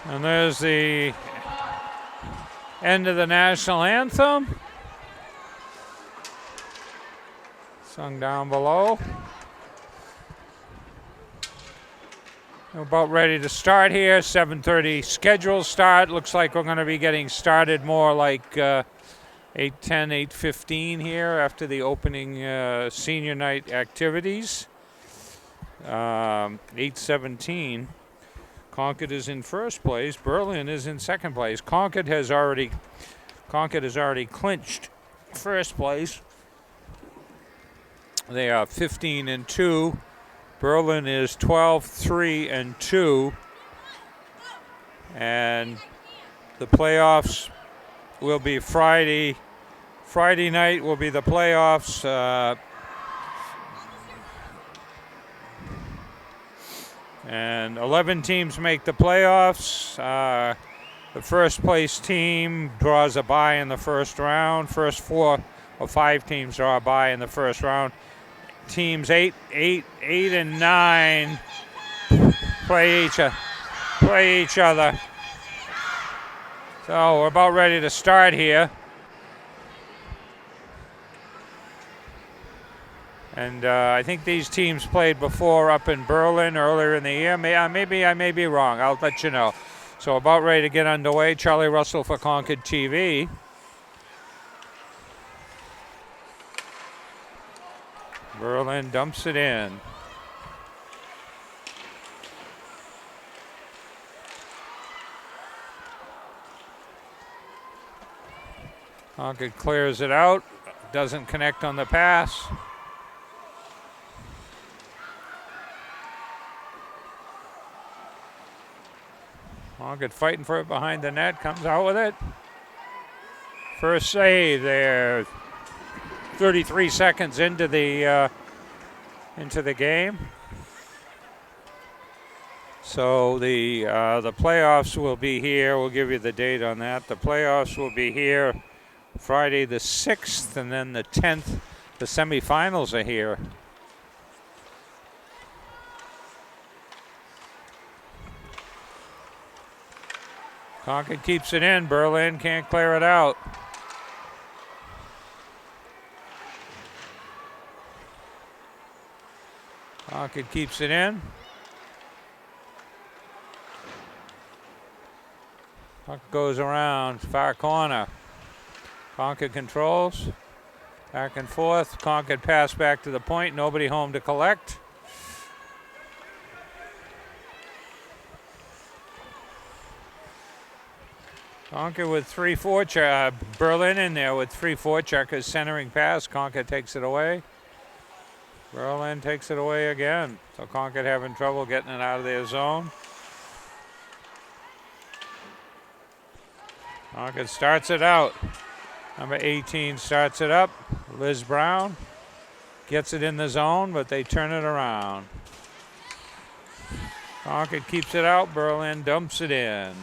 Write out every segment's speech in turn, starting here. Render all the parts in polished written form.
And there's the end of the national anthem, sung down below. We're about ready to start here. 7:30 schedule start. Looks like we're going to be getting started more like 8:10, 8:15 here after the opening senior night activities. 8:17. Concord is in first place. Berlin is in second place. Concord has already clinched first place. They are 15-2. Berlin is 12-3-2. And the playoffs will be Friday. Friday night will be the playoffs. And 11 teams make the playoffs. The first place team draws a bye in the first round. First 4 or 5 teams draw a bye in the first round. Teams 8 and 9 play each other. So we're about ready to start here. And I think these teams played before up in Berlin earlier in the year. Maybe I may be wrong. I'll let you know. So about ready to get underway. Charlie Russell for ConcordTV. Berlin dumps it in. Concord clears it out. Doesn't connect on the pass. Concord fighting for it behind the net, comes out with it. First save there. 33 seconds into the game. So the playoffs will be here. We'll give you the date on that. The playoffs will be here Friday the 6th, and then the 10th. The semifinals are here. Concord keeps it in. Berlin can't clear it out. Concord keeps it in. Puck goes around, far corner. Concord controls. Back and forth. Concord pass back to the point. Nobody home to collect. Concord with 3 forecheck. Berlin in there with 3 forecheckers centering pass. Concord takes it away. Berlin takes it away again. So Concord having trouble getting it out of their zone. Concord starts it out. Number 18 starts it up. Liz Brown gets it in the zone, but they turn it around. Concord keeps it out. Berlin dumps it in.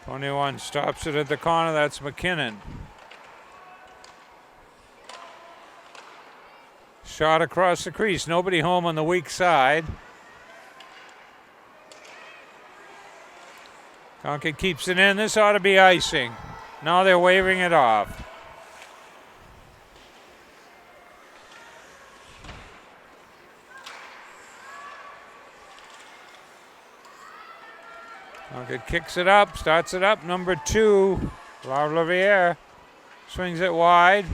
'21 stops it at the corner. That's McKinnon. Shot across the crease. Nobody home on the weak side. Concord keeps it in. This ought to be icing. No, they're waving it off. Concord kicks it up, starts it up. Number 2, Laura Laviere, swings it wide,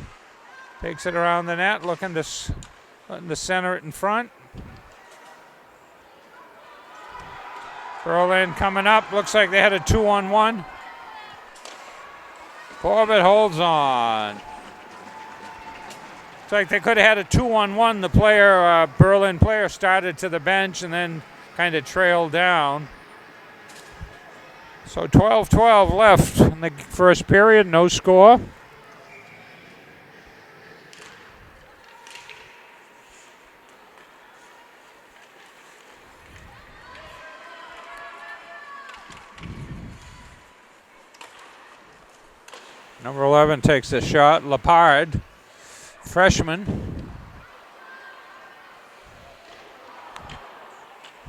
takes it around the net, looking to center it in front. Berlin coming up. Looks like they had a 2-on-1. Corbett holds on. Looks like they could have had a 2-on-1. The player, Berlin player, started to the bench and then kind of trailed down. So 12-12 left in the first period, no score. Number 11 takes a shot. Lepard, freshman.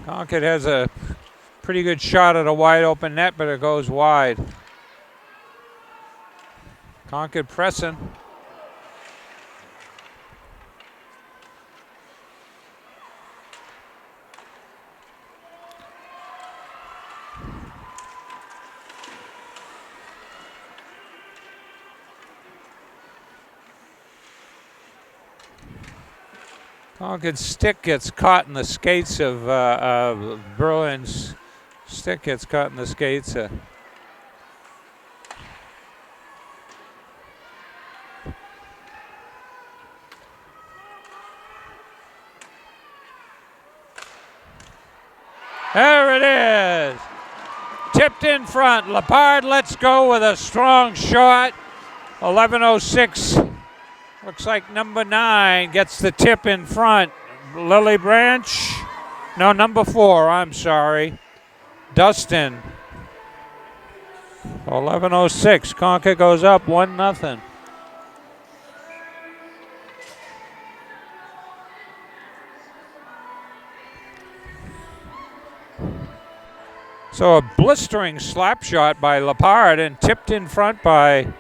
Concord has a pretty good shot at a wide open net, but it goes wide. Concord pressing. Concord's stick gets caught in the skates of Berlin's stick gets caught in the skates. There it is. Tipped in front. Lepard lets go with a strong shot. 11:06. Looks like number 9 gets the tip in front. Lily Branch. No, number 4, I'm sorry. Dustin. 11:06. Concord goes up 1-0. So a blistering slap shot by Lepard and tipped in front by,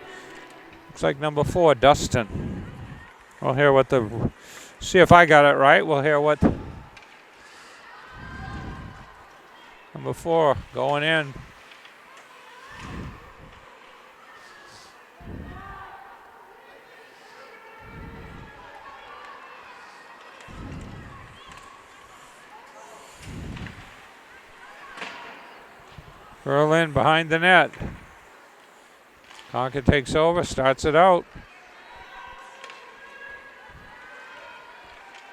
looks like number 4, Dustin. We'll hear what see if I got it right. We'll hear what number 4 going in. Berlin behind the net. Concord takes over, starts it out.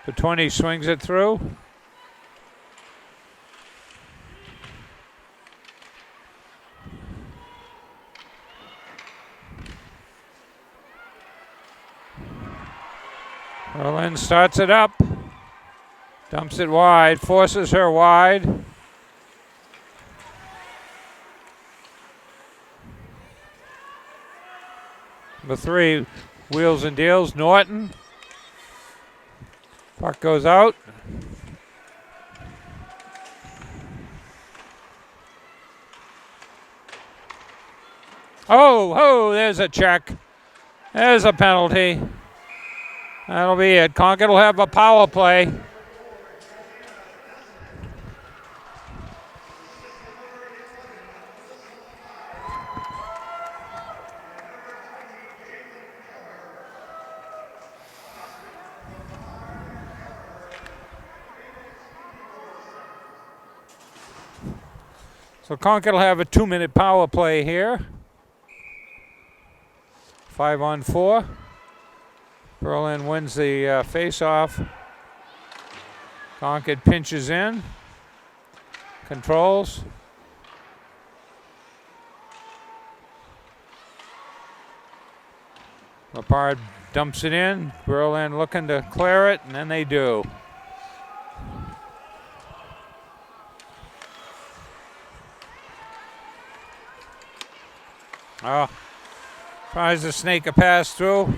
The 20 swings it through. Berlin starts it up. Dumps it wide, forces her wide. Number 3, wheels and deals, Norton. Puck goes out. Oh, there's a check. There's a penalty. That'll be it. Concord will have a power play. So Concord will have a 2-minute power play here. 5-on-4. Berlin wins the face-off. Concord pinches in. Controls. Lepard dumps it in. Berlin looking to clear it, and then they do. Oh, tries to snake a pass through.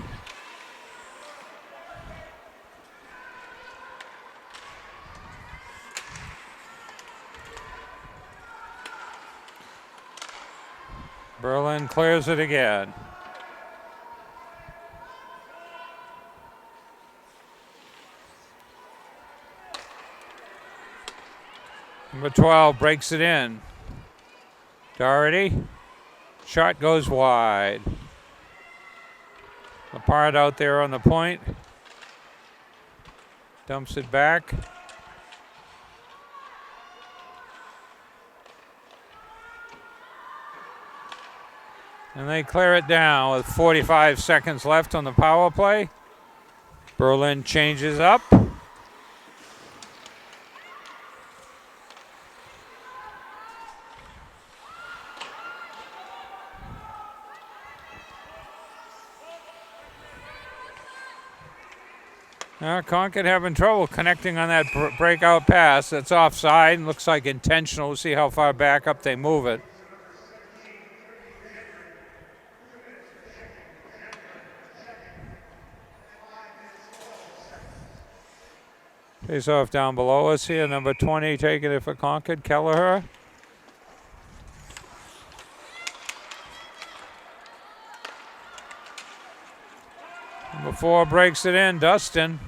Berlin clears it again. Number 12 breaks it in. Doherty. Shot goes wide. Lepard out there on the point. Dumps it back. And they clear it down with 45 seconds left on the power play. Berlin changes up. Concord having trouble connecting on that breakout pass. That's offside and looks like intentional. We'll see how far back up they move it. Face off down below us here. Number 20 taking it for Concord, Kelleher. Number 4 breaks it in, Dustin.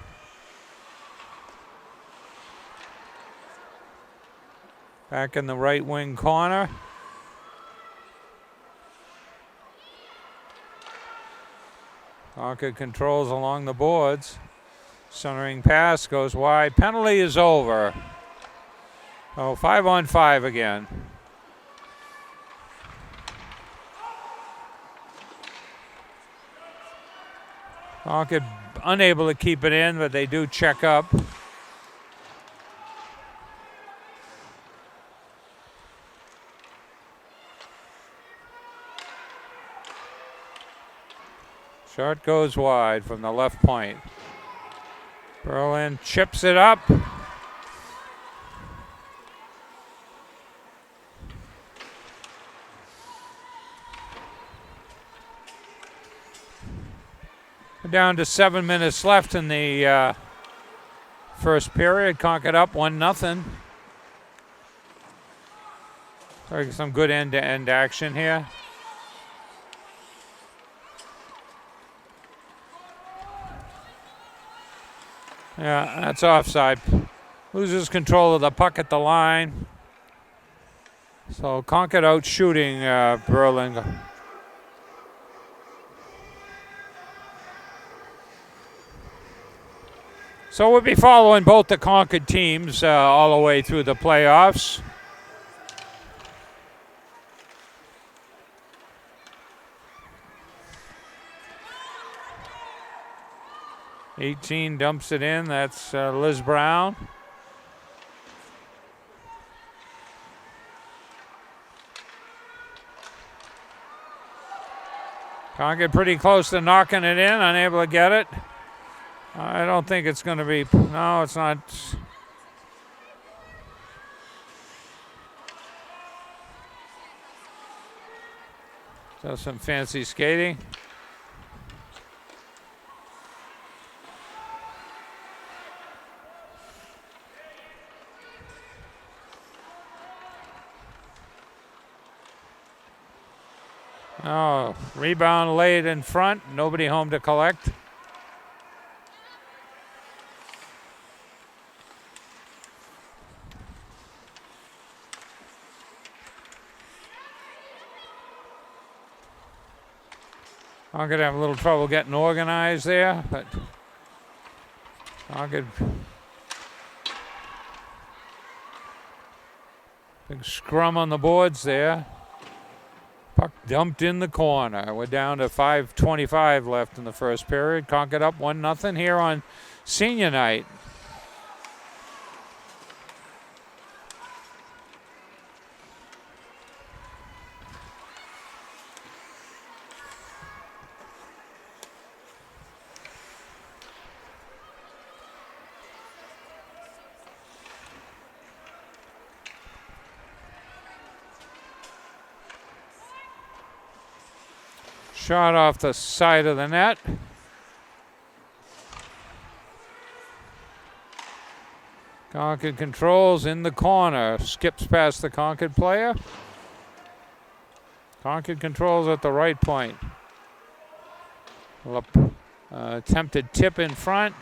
Back in the right wing corner. Concord controls along the boards. Centering pass goes wide. Penalty is over. Oh, 5-on-5 again. Concord unable to keep it in, but they do check up. Shot goes wide from the left point. Berlin chips it up. We're down to 7 minutes left in the first period. Concord up 1-0. Some good end-to-end action here. Yeah, that's offside. Loses control of the puck at the line. So Concord out shooting Berlin. So we'll be following both the Concord teams all the way through the playoffs. '18 dumps it in. That's Liz Brown. Concord pretty close to knocking it in, unable to get it. I don't think it's going to be. No, it's not. Does some fancy skating. Oh, rebound laid in front. Nobody home to collect. I'm going to have a little trouble getting organized there, but Concord. Big scrum on the boards there. Puck dumped in the corner. We're down to 5:25 left in the first period. Concord up 1-0 here on senior night. Shot off the side of the net. Concord controls in the corner. Skips past the Concord player. Concord controls at the right point. Attempted tip in front.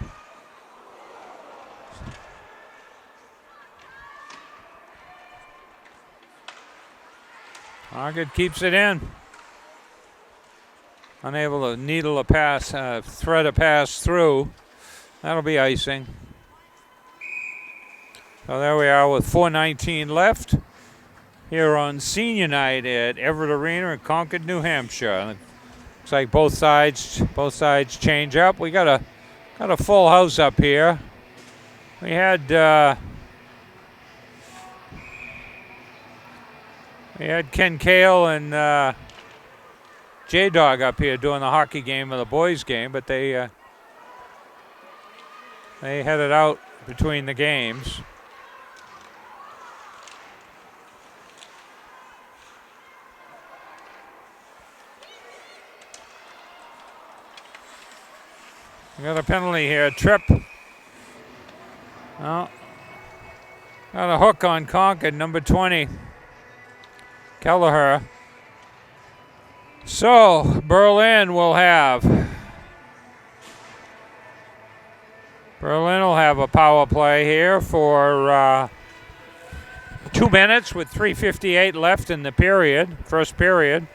Concord keeps it in. Unable to needle a pass, thread a pass through. That'll be icing. So there we are with 4:19 left here on senior night at Everett Arena in Concord, New Hampshire. Looks like both sides change up. We got a full house up here. We had Ken Kale and J-Dog up here doing the hockey game of the boys game, but they headed out between the games. We got a penalty here, trip. Well, got a hook on Concord, number 20, Kelleher. So Berlin will have a power play here for 2 minutes with 3:58 left in the period, first period.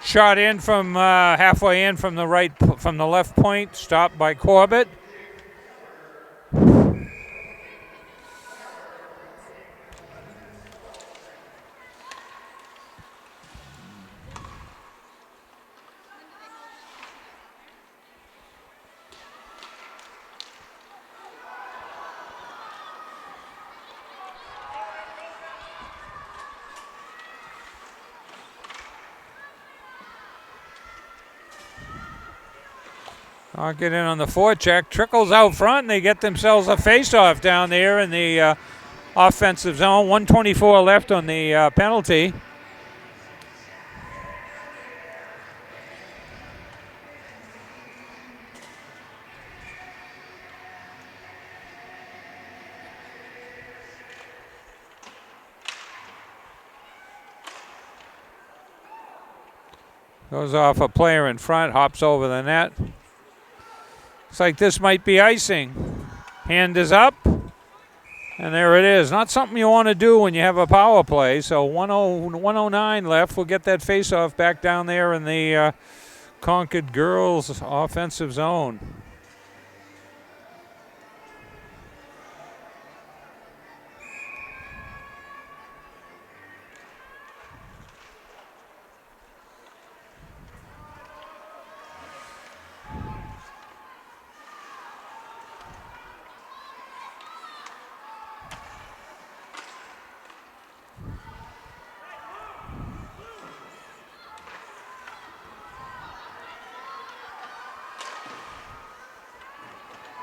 Shot in from halfway in from the left point, stopped by Corbett. I'll get in on the forecheck. Trickles out front, and they get themselves a face-off down there in the offensive zone. 1:24 left on the penalty. Goes off a player in front, hops over the net. Looks like this might be icing. Hand is up, and there it is. Not something you want to do when you have a power play. So 109 left. We'll get that face-off back down there in the Concord girls offensive zone.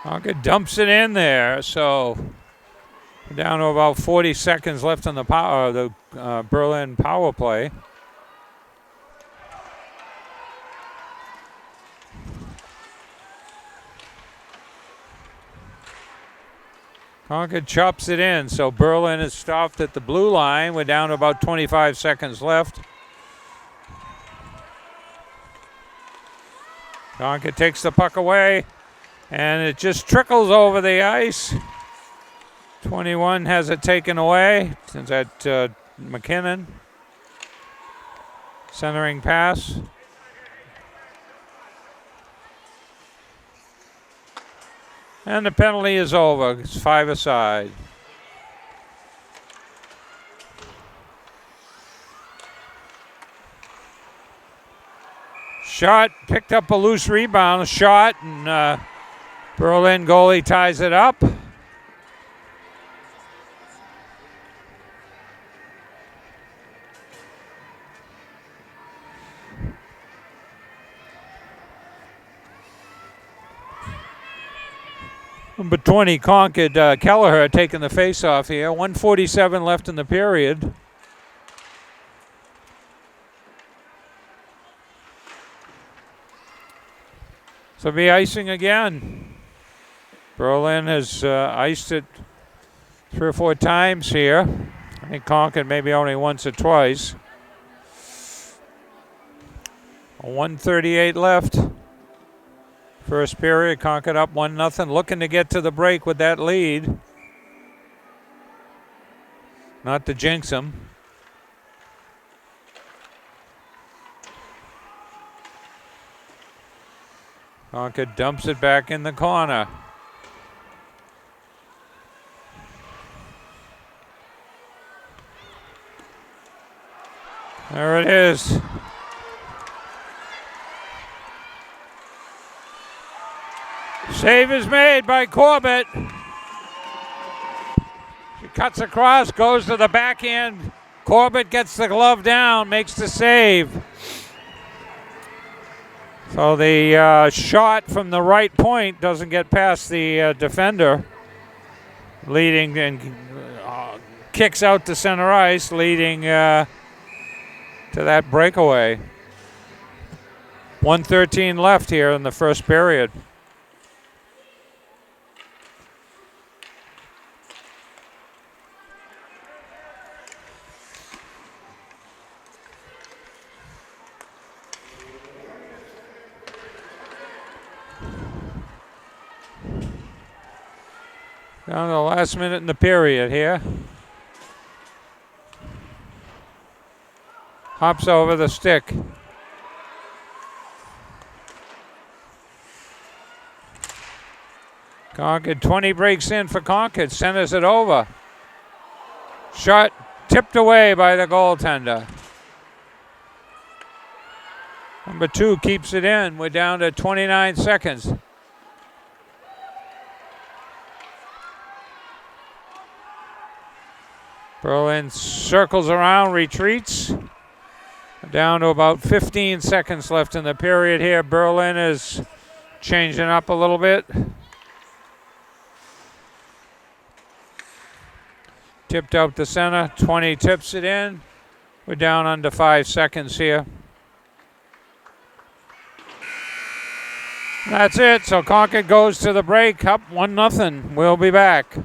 Concord dumps it in there, so down to about 40 seconds left on the Berlin power play. Concord chops it in, so Berlin is stopped at the blue line. We're down to about 25 seconds left. Concord takes the puck away, and it just trickles over the ice. 21 has it taken away. It's at McKinnon. Centering pass. And the penalty is over. It's 5 aside. Shot, picked up a loose rebound, shot, and Berlin goalie ties it up. Number 20, Concord, Kelleher taking the face-off here. 1:47 left in the period. So be icing again. Berlin has iced it 3 or 4 times here. I think Concord maybe only once or twice. 1:38 left. First period, Concord up 1-0, looking to get to the break with that lead. Not to jinx them. Concord dumps it back in the corner. There it is. Save is made by Corbett. She cuts across, goes to the backhand. Corbett gets the glove down, makes the save. So the shot from the right point doesn't get past the defender. leading and kicks out to center ice, leading to that breakaway. 1:13 left here in the first period. Down to the last minute in the period here. Hops over the stick. Concord, 20 breaks in for Concord, centers it over. Shot tipped away by the goaltender. Number 2 keeps it in. We're down to 29 seconds. Berlin circles around, retreats. Down to about 15 seconds left in the period here. Berlin is changing up a little bit. Tipped out to center. 20 tips it in. We're down under 5 seconds here. That's it. So Concord goes to the break, up 1-0. We'll be back.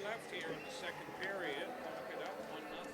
Left here in the second period. Concord up 1-0.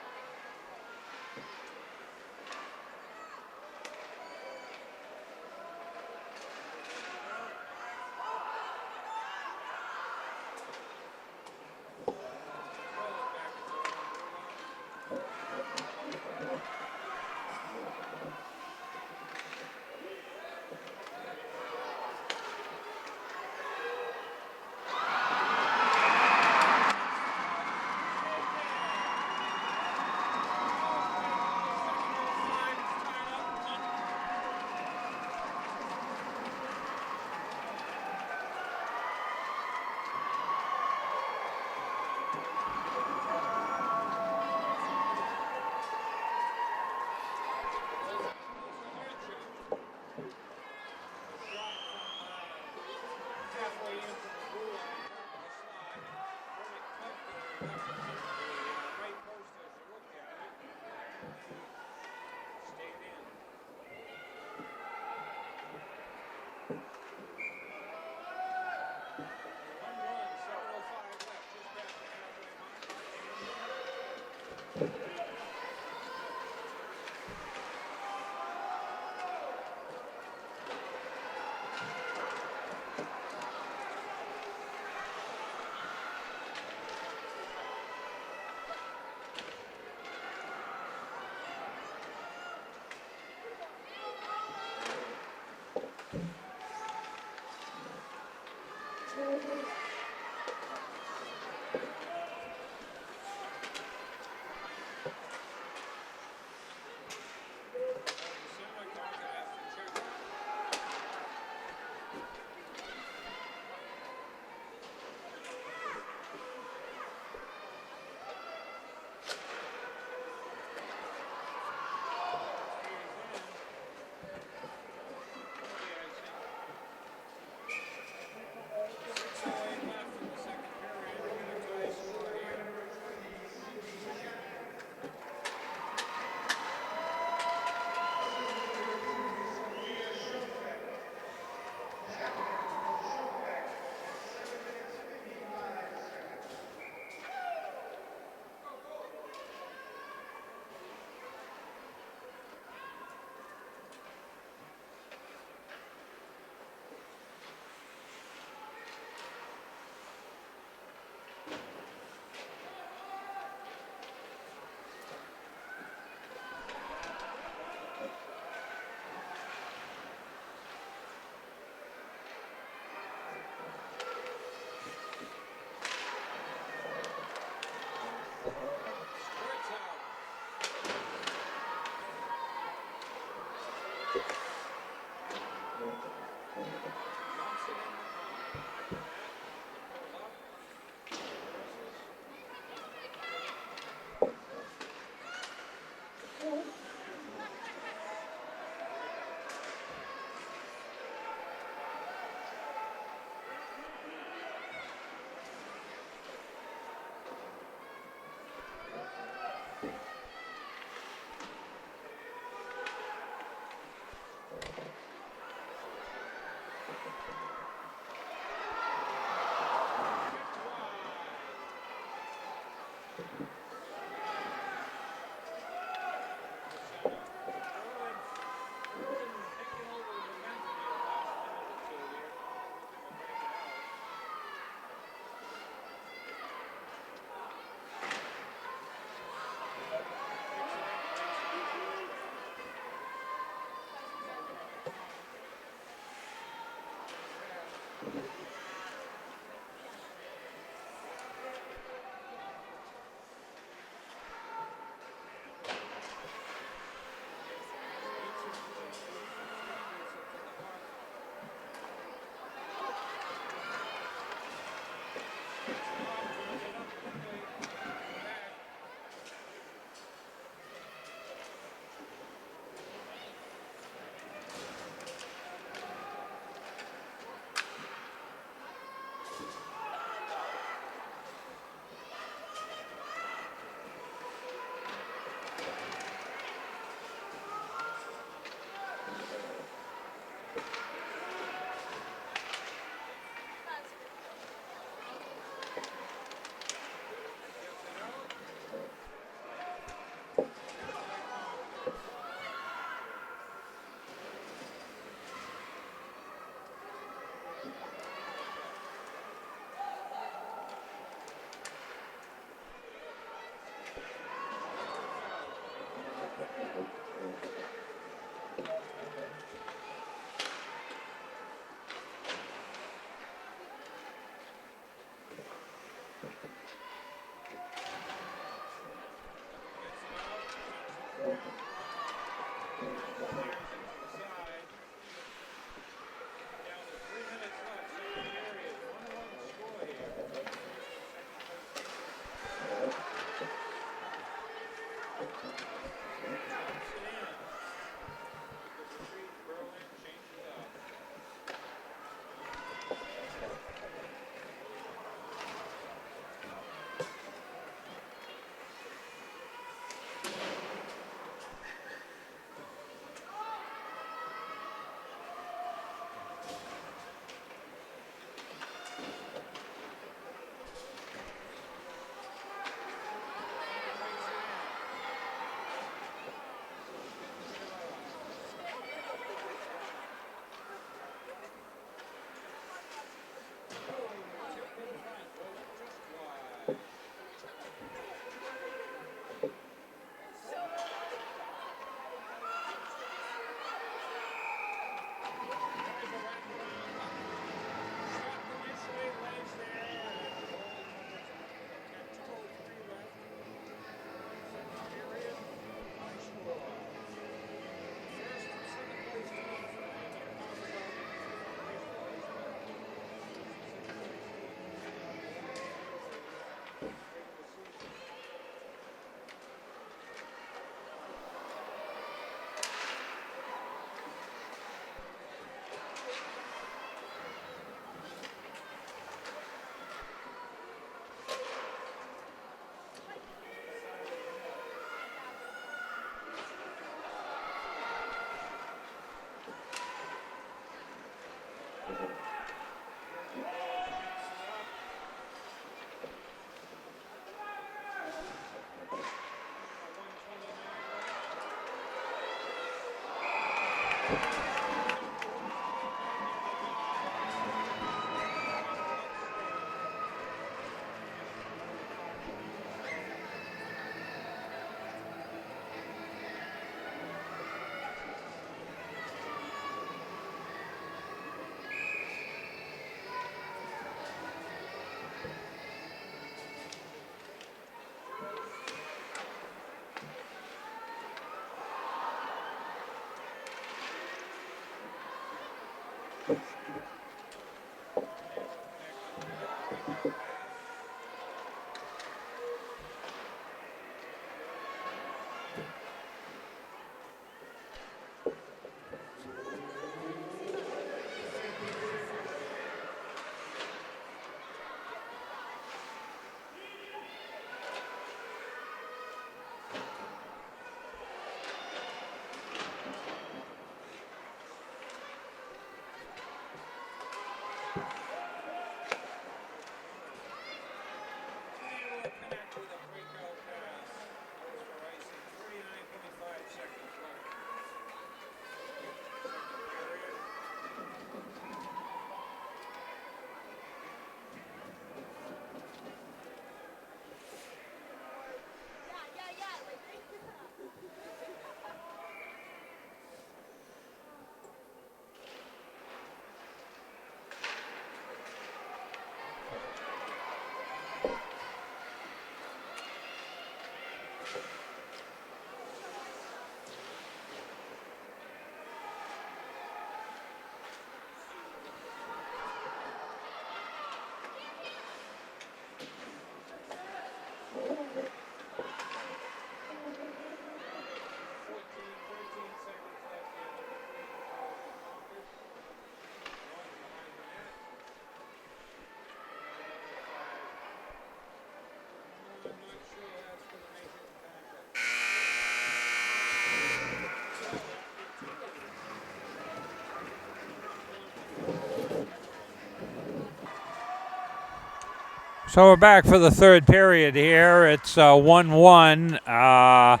So we're back for the third period here. It's 1-1.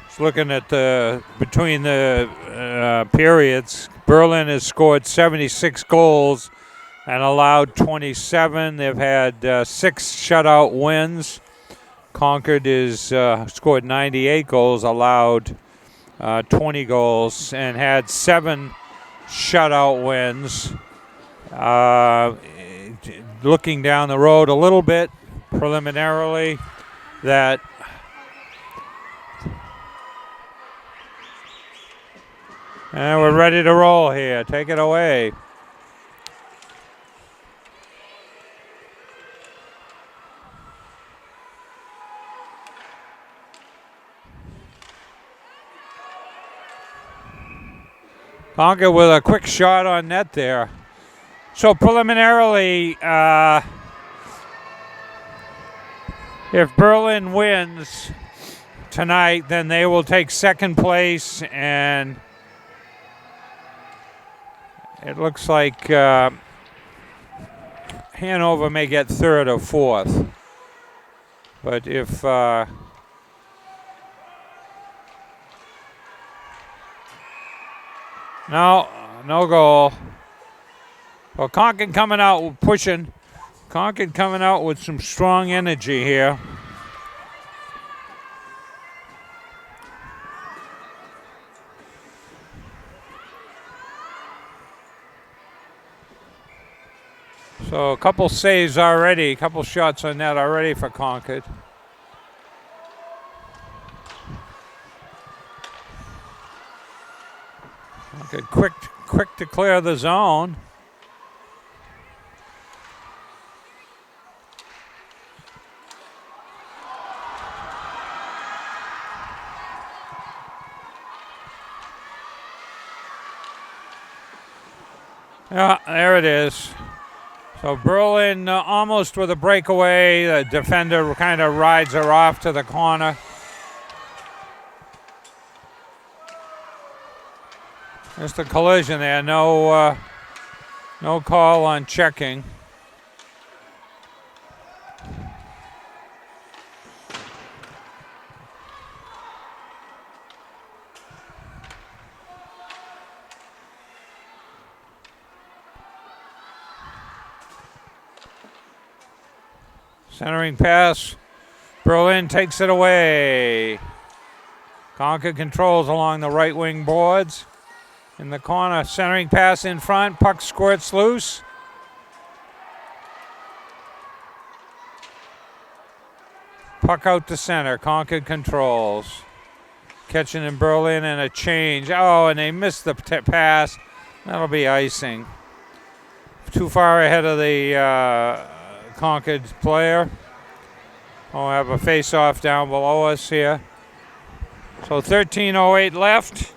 Just looking at between the periods, Berlin has scored 76 goals and allowed 27. They've had 6 shutout wins. Concord is scored 98 goals, allowed 20 goals, and had 7 shutout wins. Looking down the road a little bit preliminarily, that and we're ready to roll here. Take it away. Concord with a quick shot on net there. So preliminarily, if Berlin wins tonight, then they will take second place, and it looks like Hanover may get third or fourth. But if no goal. Well, Concord coming out pushing. Concord coming out with some strong energy here. So a couple saves already, a couple shots on net already for Concord. Concord quick to clear the zone. Yeah, there it is. So Berlin almost with a breakaway. The defender kind of rides her off to the corner. Just a collision there. No call on checking. Centering pass. Berlin takes it away. Concord controls along the right wing boards. In the corner, centering pass in front. Puck squirts loose. Puck out to center. Concord controls. Catching in Berlin and a change. Oh, and they missed the pass. That'll be icing. Too far ahead of the Concord player. We'll have a face-off down below us here. So 13:08 left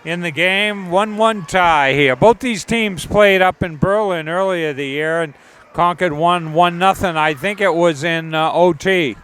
in the game. 1-1 tie here. Both these teams played up in Berlin earlier the year, and Concord won 1-0. I think it was in OT.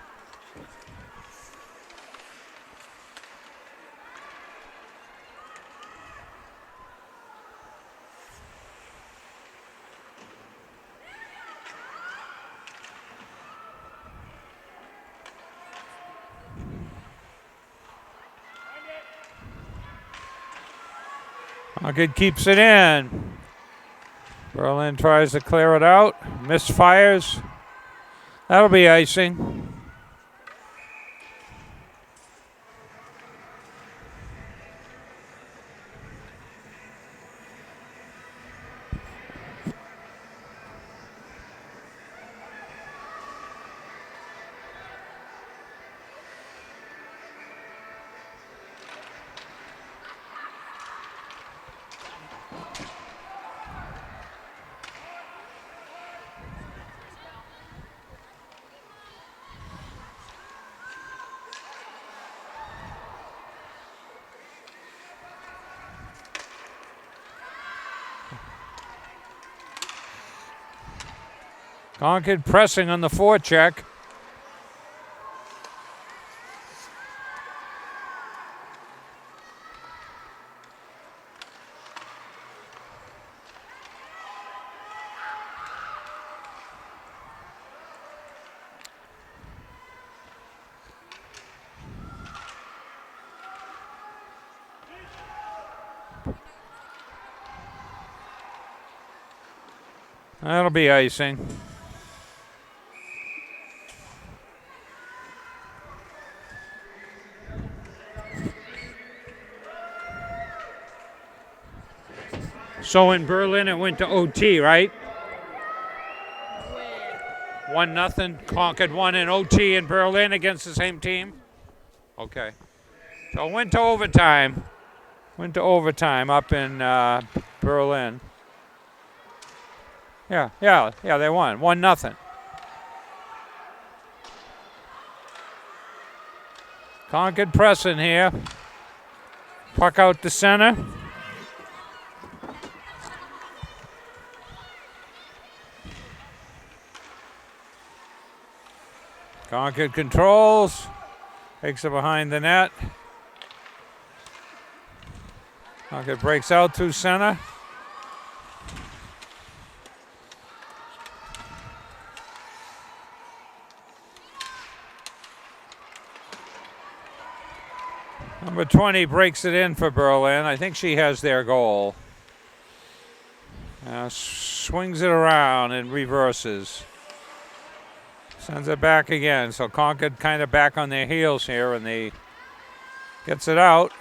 Concord keeps it in. Berlin tries to clear it out. Misfires. That'll be icing. Concord pressing on the forecheck. That'll be icing. So in Berlin, it went to OT, right? 1-0. Concord won in OT in Berlin against the same team. Okay. So it went to overtime. Went to overtime up in Berlin. Yeah, they won. 1-0. Concord pressing here. Puck out to center. Concord controls. Takes it behind the net. Concord breaks out through center. Number 20 breaks it in for Berlin. I think she has their goal. Swings it around and reverses. Sends it back again. So Concord kind of back on their heels here, and they gets it out.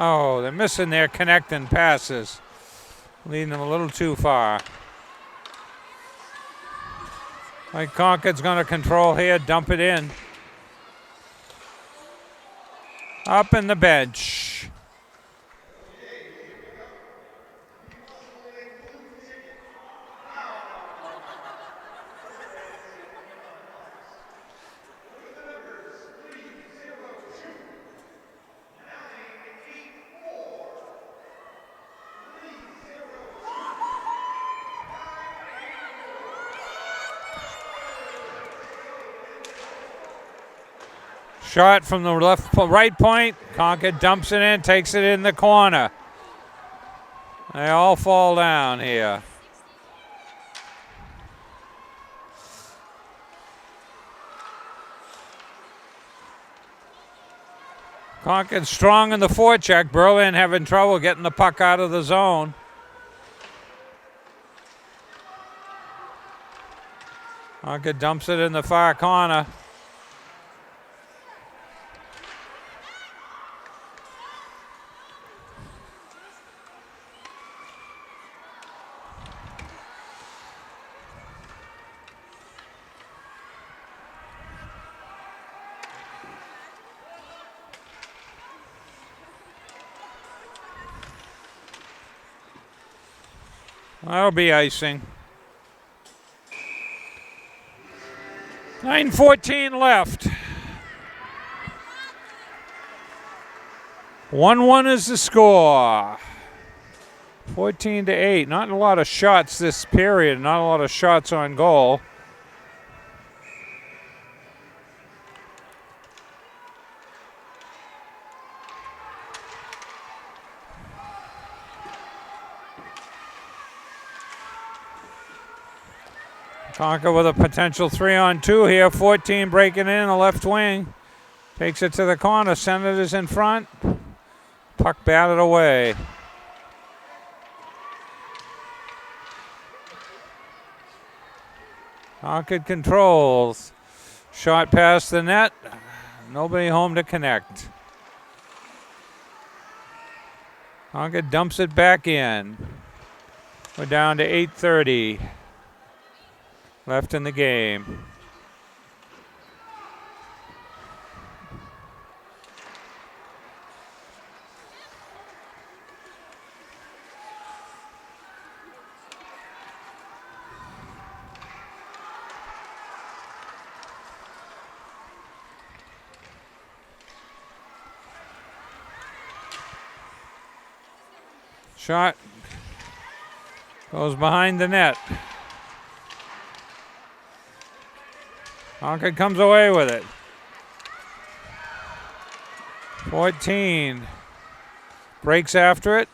Oh, they're missing their connecting passes. Leading them a little too far. Like Concord's going to control here, dump it in. Up in the bench. Shot from the right point. Concord dumps it in, takes it in the corner. They all fall down here. Concord strong in the forecheck. Berlin having trouble getting the puck out of the zone. Concord dumps it in the far corner. That'll be icing. 9:14 left. 1-1 is the score. 14-8. Not a lot of shots this period. Not a lot of shots on goal. Concord with a potential 3-on-2 here. 14 breaking in the left wing. Takes it to the corner. Senators in front. Puck batted away. Concord controls. Shot past the net. Nobody home to connect. Concord dumps it back in. We're down to 8:30 left in the game. Shot goes behind the net. Concord comes away with it. 14 breaks after it.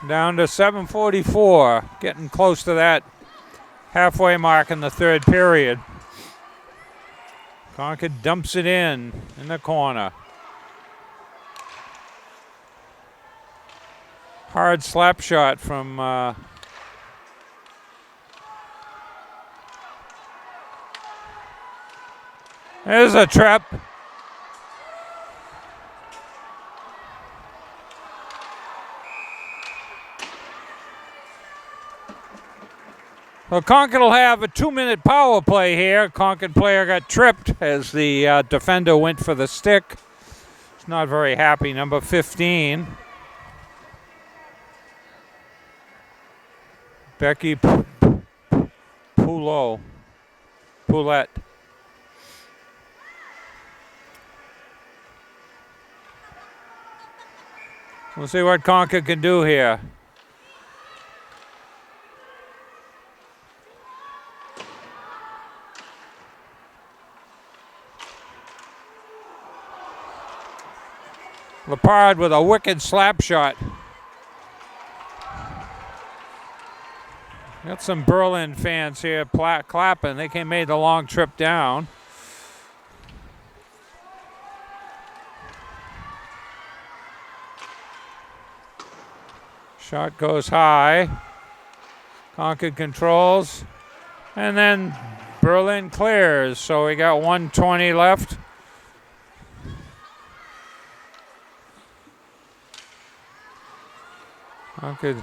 Down to 7:44, getting close to that halfway mark in the third period. Concord dumps it in the corner. Hard slap shot from there's a trap. Well, Concord will have a 2-minute power play here. Concord player got tripped as the defender went for the stick. He's not very happy, number 15. Becky Poulette. We'll see what Concord can do here. Lepard with a wicked slap shot. Got some Berlin fans here clapping. They made the long trip down. Shot goes high. Concord controls. And then Berlin clears. So we got 1:20 left. Concord.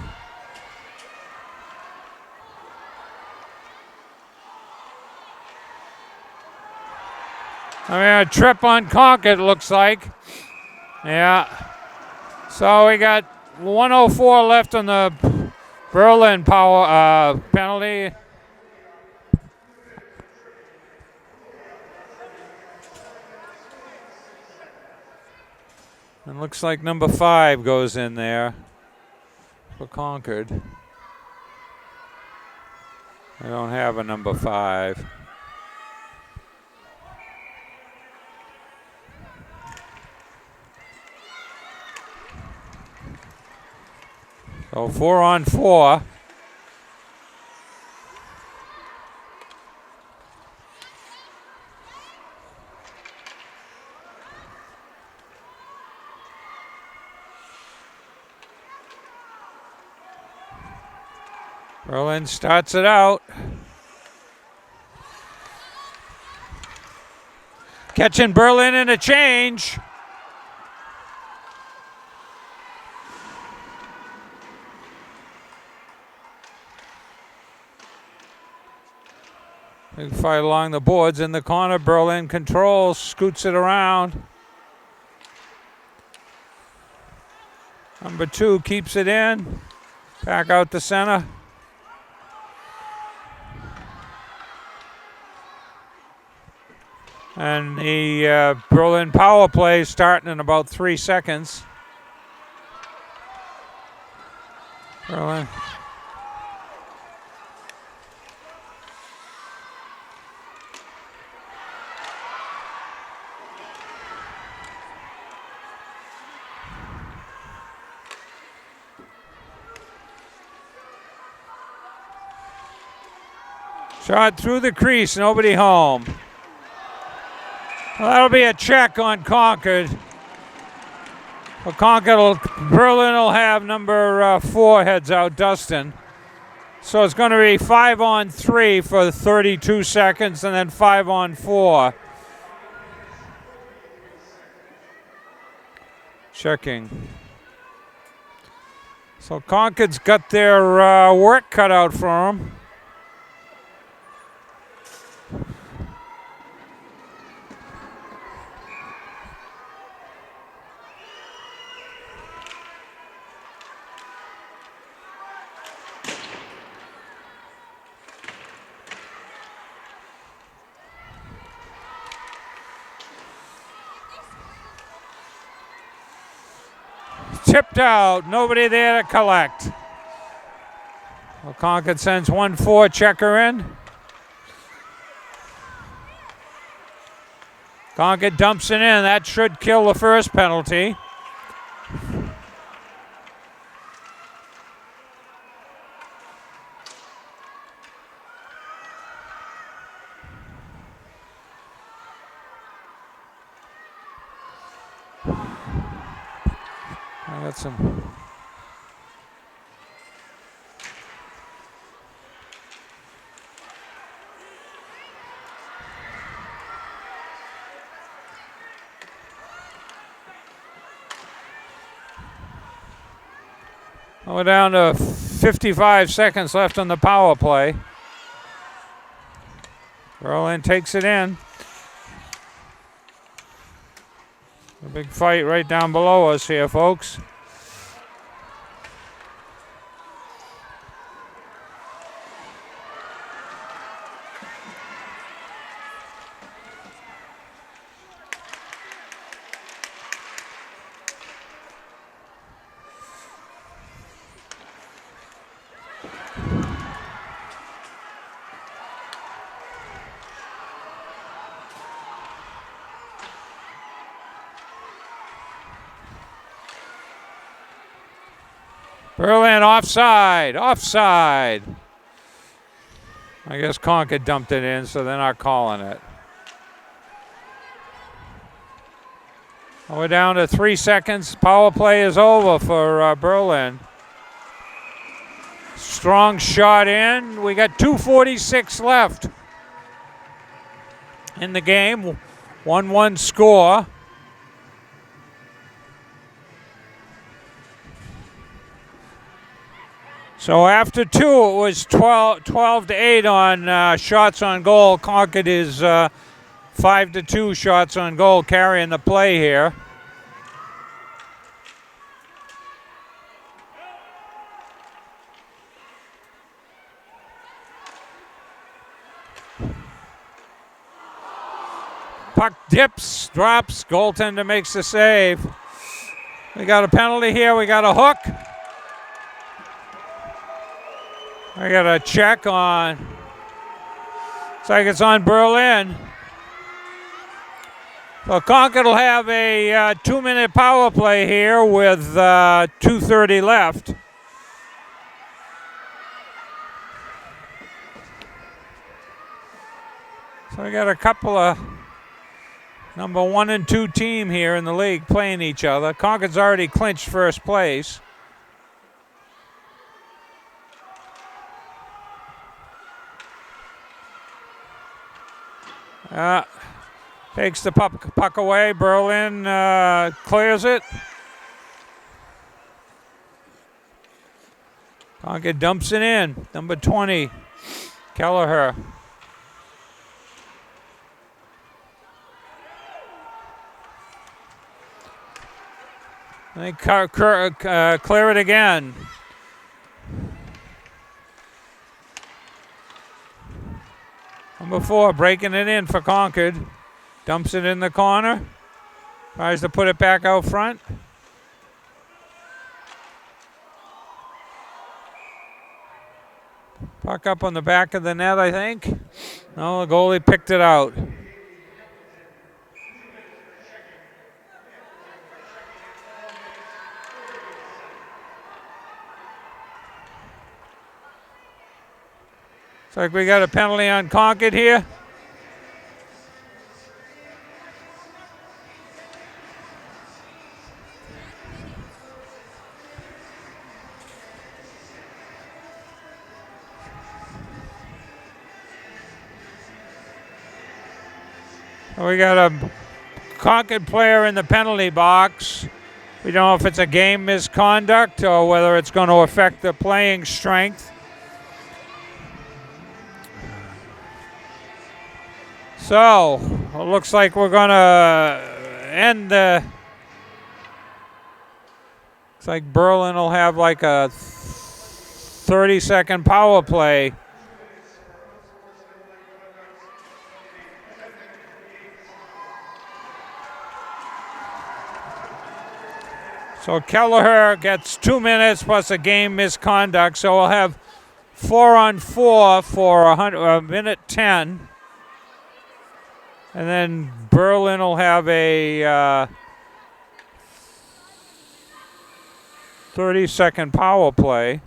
A trip on Concord, looks like. Yeah. So we got 1:04 left on the Berlin power penalty. And looks like number 5 goes in there for Concord. I don't have a number 5. So 4-on-4. Berlin starts it out. Catching Berlin in a change. Big fight along the boards in the corner. Berlin controls, scoots it around. Number 2 keeps it in. Back out the center. And the Berlin power play starting in about 3 seconds. Berlin. Shot through the crease, nobody home. Well, that'll be a check on Concord. Well, Berlin will have number 4 heads out, Dustin. So it's going to be 5-on-3 for 32 seconds and then 5-on-4. Checking. So Concord's got their work cut out for them. Tipped out, nobody there to collect. Well, Concord sends 1-4 checker in. Concord dumps it in. That should kill the first penalty. I got some. We're down to 55 seconds left on the power play. Berlin takes it in. A big fight right down below us here, folks. Berlin offside, offside. I guess Concord dumped it in, so they're not calling it. We're down to 3 seconds. Power play is over for Berlin. Strong shot in. We got 2:46 left in the game. 1-1 score. So after two, it was 12-8 on shots on goal. Concord is 5-2 shots on goal, carrying the play here. Puck dips, drops, goaltender makes the save. We got a penalty here, we got a hook. I got a check on, looks like it's on Berlin. So Concord will have a 2-minute power play here with 2:30 left. So we got a couple of number 1 and 2 team here in the league playing each other. Concord's already clinched first place. Takes the puck away. Berlin clears it. Concord dumps it in. Number 20, Kelleher. They clear it again. Number 4 breaking it in for Concord. Dumps it in the corner. Tries to put it back out front. Puck up on the back of the net, I think. No, the goalie picked it out. Looks like we got a penalty on Concord here. We got a Concord player in the penalty box. We don't know if it's a game misconduct or whether it's going to affect the playing strength. So, it looks like we're going to end the... Looks like Berlin will have like a 30-second power play. So Kelleher gets 2 minutes plus a game misconduct. So we'll have 4-on-4 for a minute 10. And then Berlin will have a 30-second power play.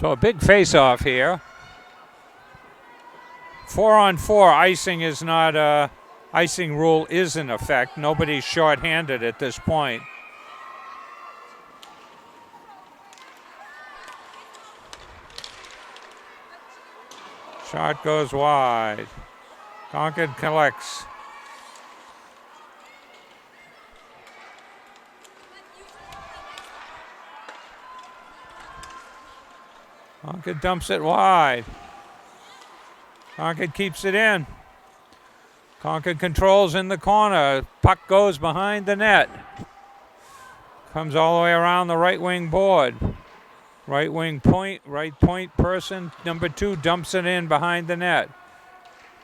So a big face-off here. 4-on-4 icing is not icing rule is in effect. Nobody's short-handed at this point. Shot goes wide. Concord collects. Concord dumps it wide. Concord keeps it in. Concord controls in the corner. Puck goes behind the net. Comes all the way around the right wing board. Right wing point, right point person, number 2 dumps it in behind the net.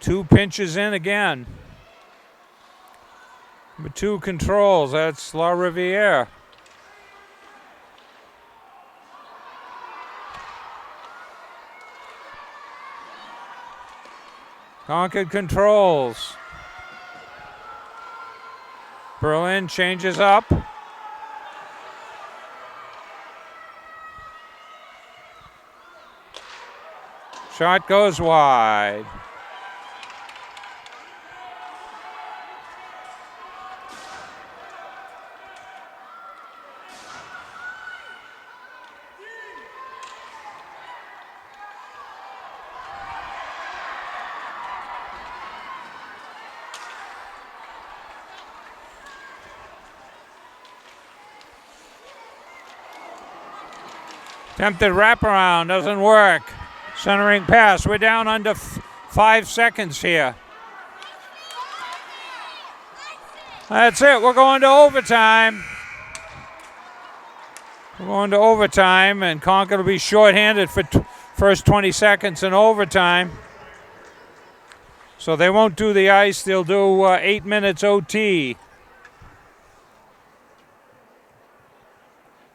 2 pinches in again. Number 2 controls, that's La Riviere. Concord controls. Berlin changes up. Shot goes wide. Attempted wraparound, doesn't work. Centering pass, we're down under 5 seconds here. That's it, we're going to overtime. We're going to overtime, and Concord will be shorthanded for first 20 seconds in overtime. So they won't do the ice, they'll do 8 minutes OT.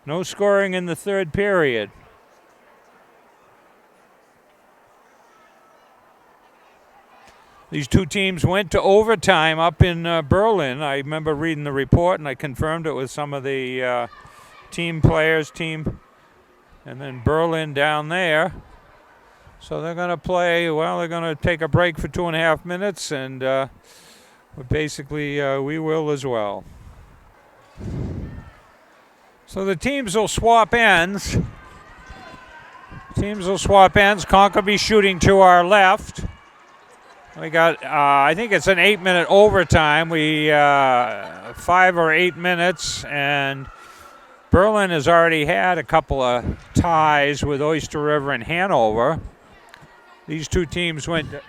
No scoring in the third period. These two teams went to overtime up in Berlin. I remember reading the report, and I confirmed it with some of the team players, and then Berlin down there. So they're going to play, well, they're going to take a break for 2.5 minutes, and basically we will as well. So the teams will swap ends. Concord will be shooting to our left. We got, I think it's an 8-minute overtime. 5 or 8 minutes, and Berlin has already had a couple of ties with Oyster River and Hanover. These two teams went to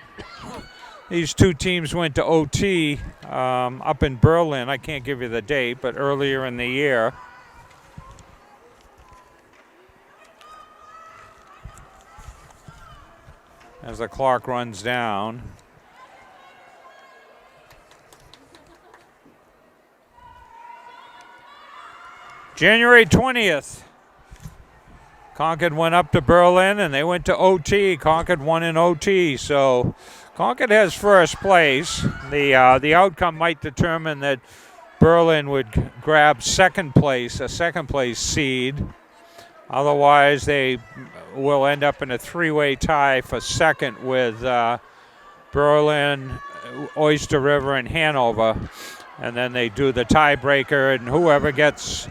OT up in Berlin. I can't give you the date, but earlier in the year. As the clock runs down. January 20th, Concord went up to Berlin and they went to OT. Concord won in OT, so Concord has first place. The outcome might determine that Berlin would grab second place, a second place seed. Otherwise, they will end up in a 3-way tie for second with Berlin, Oyster River, and Hanover. And then they do the tiebreaker, and whoever gets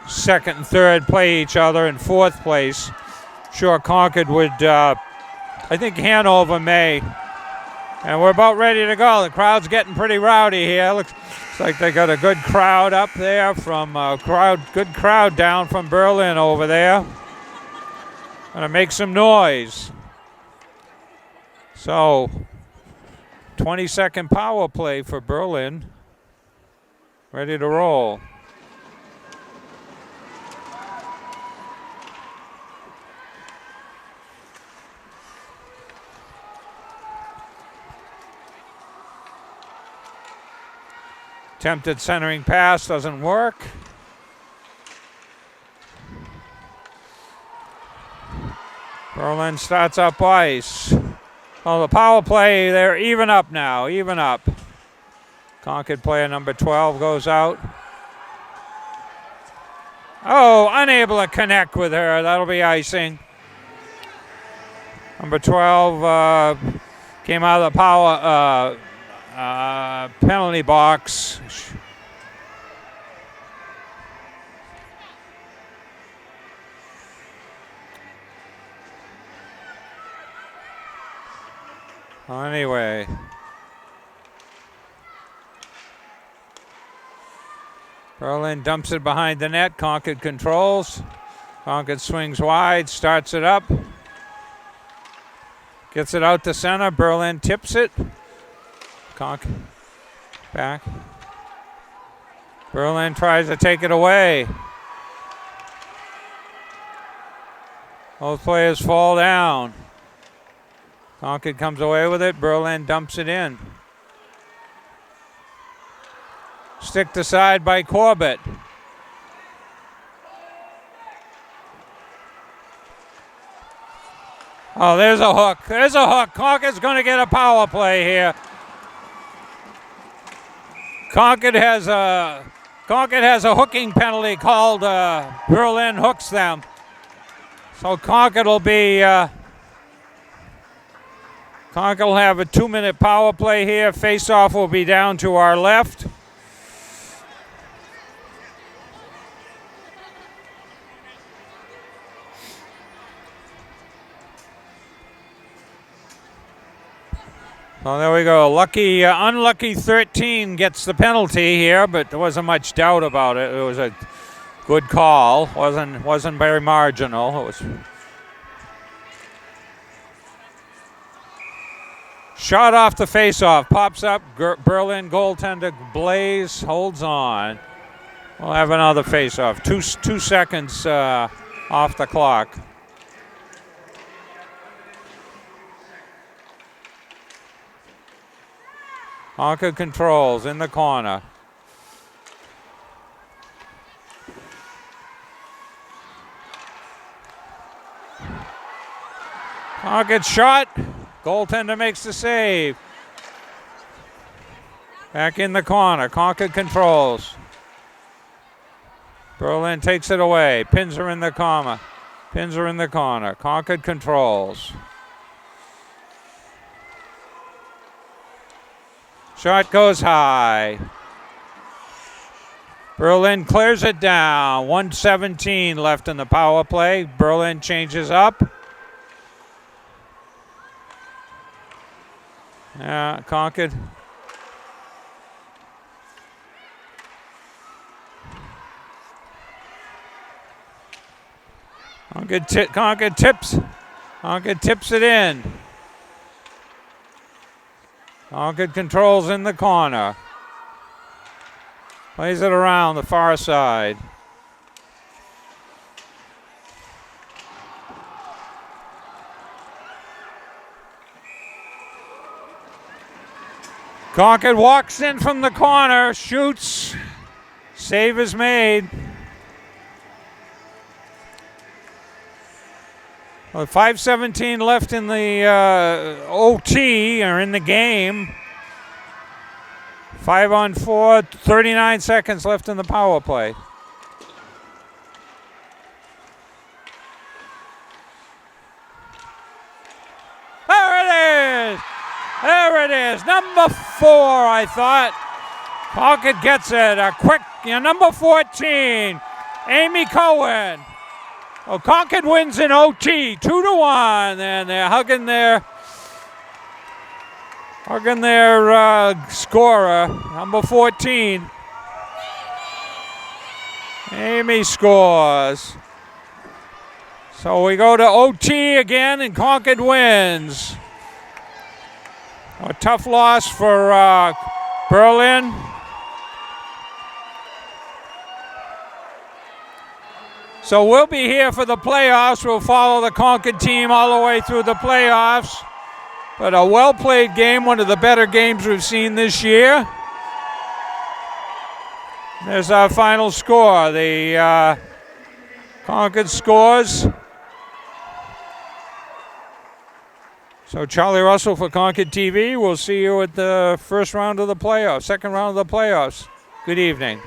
second and third play each other in fourth place. Sure, Concord would, I think Hanover may. And we're about ready to go. The crowd's getting pretty rowdy here. Looks like they got a good crowd up there from good crowd down from Berlin over there. Gonna make some noise. So, 20-second power play for Berlin. Ready to roll. Attempted centering pass doesn't work. Berlin starts up ice. Oh, the power play, they're even up now, even up. Concord player number 12 goes out. Oh, unable to connect with her. That'll be icing. Number 12 came out of the power penalty box. Anyway. Berlin dumps it behind the net. Concord controls. Concord swings wide, starts it up. Gets it out to center. Berlin tips it. Concord back. Berlin tries to take it away. Both players fall down. Concord comes away with it. Berlin dumps it in. Sticked aside by Corbett. Oh, there's a hook. There's a hook. Concord's going to get a power play here. Concord has a hooking penalty called. Berlin hooks them. So Concord will have a 2-minute power play here. Face-off will be down to our left. Oh, there we go. Unlucky 13 gets the penalty here, but there wasn't much doubt about it. It was a good call. wasn't very marginal. It was shot off the face-off. Pops up. Berlin goaltender Blaze holds on. We'll have another face-off. 2 seconds off the clock. Concord controls in the corner. Concord shot. Goaltender makes the save. Back in the corner. Concord controls. Berlin takes it away. Pins her in the corner. Concord controls. Shot goes high. Berlin clears it down. 1:17 left in the power play. Berlin changes up. Concord. Concord tips it in. Concord controls in the corner. Plays it around the far side. Concord walks in from the corner, shoots. Save is made. Well, 5:17 left in the OT, or in the game. 5-on-4, 39 seconds left in the power play. There it is. Number 4, I thought. Concord gets it. A quick, number 14, Amy Cohen. Oh, Concord wins in OT, 2-1, and they're hugging their scorer, number 14. Amy scores. So we go to OT again, and Concord wins. A tough loss for Berlin. So we'll be here for the playoffs. We'll follow the Concord team all the way through the playoffs. But a well-played game, one of the better games we've seen this year. There's our final score. The Concord scores. So Charlie Russell for Concord TV. We'll see you at the second round of the playoffs. Good evening.